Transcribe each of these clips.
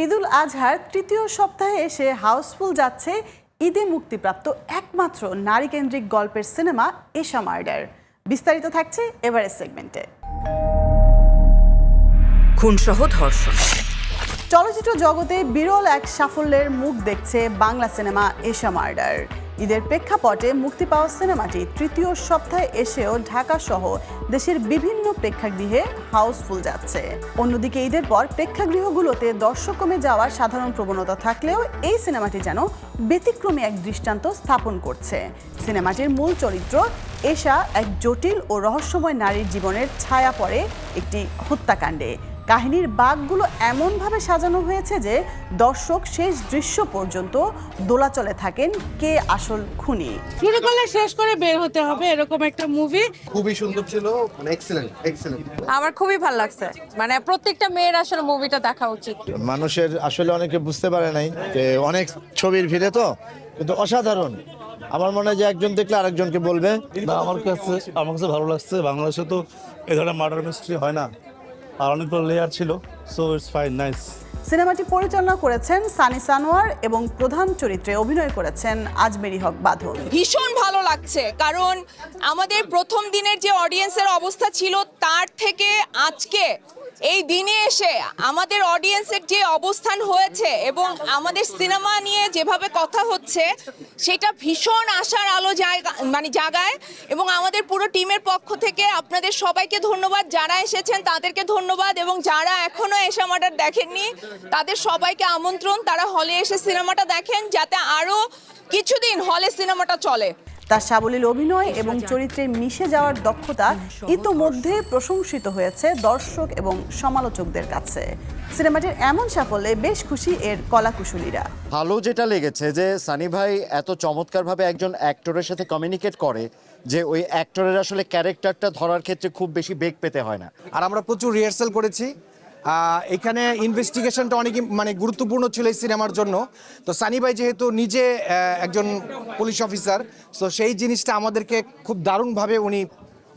ঈদুল আজহার তৃতীয় সপ্তাহে এসে হাউসফুল যাচ্ছে ঈদে মুক্তিপ্রাপ্ত একমাত্র নারীকেন্দ্রিক গল্পের সিনেমা এশা মার্ডার। বিস্তারিত থাকছে এবারের সেগমেন্টে। খুনসহ ধর্ষণ। চলচ্চিত্র জগতে বিরল এক সাফল্যের মুখ দেখছে বাংলা সিনেমা এশা মার্ডার। ঈদের প্রেক্ষাপটে মুক্তি পাওয়া সিনেমাটি তৃতীয় সপ্তাহে এসেও ঢাকা সহ দেশের বিভিন্ন প্রেক্ষাগৃহে হাউসফুল যাচ্ছে। অন্যদিকে ঈদের পর প্রেক্ষাগৃহগুলোতে দর্শক কমে যাওয়ার সাধারণ প্রবণতা থাকলেও এই সিনেমাটি যেন ব্যতিক্রমী এক দৃষ্টান্ত স্থাপন করছে। সিনেমাটির মূল চরিত্র এশা এক জটিল ও রহস্যময় নারীর জীবনের ছায়া পড়ে একটি হত্যাকাণ্ডে। কাহিনীর বাঁকগুলো এমনভাবে সাজানো হয়েছে যে দর্শক শেষ দৃশ্য পর্যন্ত দোলাচলে থাকেন কে আসল খুনি। শুরু করলে শেষ করে বের হতে হবে, এরকম একটা মুভি। খুবই সুন্দর ছিল, মানে এক্সেলেন্ট। আমার খুবই ভালো লাগছে, মানে প্রত্যেকটা মেয়ের আসলে মুভিটা দেখা উচিত। মানুষের আসলে অনেকে বুঝতে পারে নাই যে অনেক ছবির ভিড়ে তো, কিন্তু অসাধারণ। আমার মনে হয় যে একজন দেখলে আরেকজনকে বলবে। আমার কাছে ভালো লাগছে। বাংলাদেশে তো এই ধরনের মার্ডার মিস্ট্রি হয় না, আর অনেকগুলো লেয়ার ছিল, সো ইটস ফাইন, নাইস। সিনেমাটি পরিচালনা করেছেন সানি সানোয়ার এবং প্রধান চরিত্রে অভিনয় করেছেন আজমেরি হক বাঁধন। ভীষণ ভালো লাগছে, কারণ আমাদের প্রথম দিনের যে অডিয়েন্সের অবস্থা ছিল তার থেকে আজকে এই দিনে এসে আমাদের অডিয়েন্সের যে অবস্থান হয়েছে এবং আমাদের সিনেমা নিয়ে যেভাবে কথা হচ্ছে সেটা ভীষণ আশার আলো জাগায়। এবং আমাদের পুরো টিমের পক্ষ থেকে আপনাদের সবাইকে ধন্যবাদ, যারা এসেছেন তাদেরকে ধন্যবাদ, এবং যারা এখনো এশা মার্ডার দেখেননি তাদের সবাইকে আমন্ত্রণ তারা হলে এসে সিনেমাটা দেখেন, যাতে আরো কিছুদিন হলে সিনেমাটা চলে। তার সাবলীল অভিনয় এবং চরিত্রে মিশে যাওয়ার দক্ষতা ইতোমধ্যে প্রশংসিত হয়েছে দর্শক এবং সমালোচকদের কাছে। সিনেমাটির এমন সাফল্যে বেশ খুশি এর কলাকুশলীরা। ভালো যেটা লেগেছে যে সানি ভাই এত চমৎকারভাবে একজন অ্যাক্টরের সাথে কমিউনিকেট করে যে ওই অ্যাক্টরের আসলে ক্যারেক্টারটা ধরার ক্ষেত্রে খুব বেশি বেগ পেতে হয় না। আর আমরা প্রচুর রিহার্সাল করেছি। এখানে ইনভেস্টিগেশনটা অনেক মানে গুরুত্বপূর্ণ ছিল এই সিনেমার জন্য। তো সানি ভাই যেহেতু নিজে একজন পুলিশ অফিসার, তো সেই জিনিসটা আমাদেরকে খুব দারুণভাবে উনি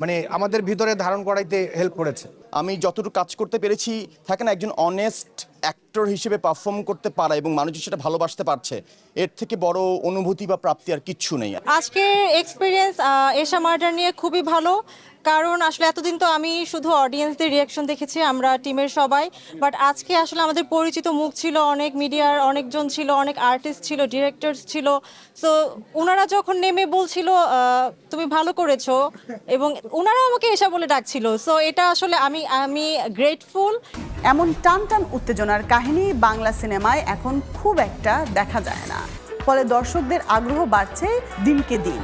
মানে আমাদের ভিতরে ধারণ করাইতে হেল্প করেছে। আমি যতটুকু কাজ করতে পেরেছি, থাকে না একজন অনেস্ট অ্যাক্টর হিসেবে পারফর্ম করতে পারা এবং মানুষ সেটা ভালোবাসতে পারছে, এর থেকে বড় অনুভূতি বা প্রাপ্তি আর কিচ্ছু নেই। আজকের এক্সপিরিয়েন্স এশা মার্ডার নিয়ে খুবই ভালো, কারণ আসলে এতদিন তো আমি শুধু অডিয়েন্সদের রিয়াকশন দেখেছি, আমরা টিমের সবাই। বাট আজকে আসলে আমাদের পরিচিত মুখ ছিল, অনেক মিডিয়ার অনেকজন ছিল, অনেক আর্টিস্ট ছিল, ডিরেক্টরস ছিল। সো ওনারা যখন নেমে বলছিল তুমি ভালো করেছো, এবং ওনারা আমাকে এশা বলে ডাকছিল। সো এটা আসলে আমি গ্রেটফুল। এমন টান টান উত্তেজনার কাহিনী বাংলা সিনেমায় এখন খুব একটা দেখা যায় না, ফলে দর্শকদের আগ্রহ বাড়ছে দিনকে দিন।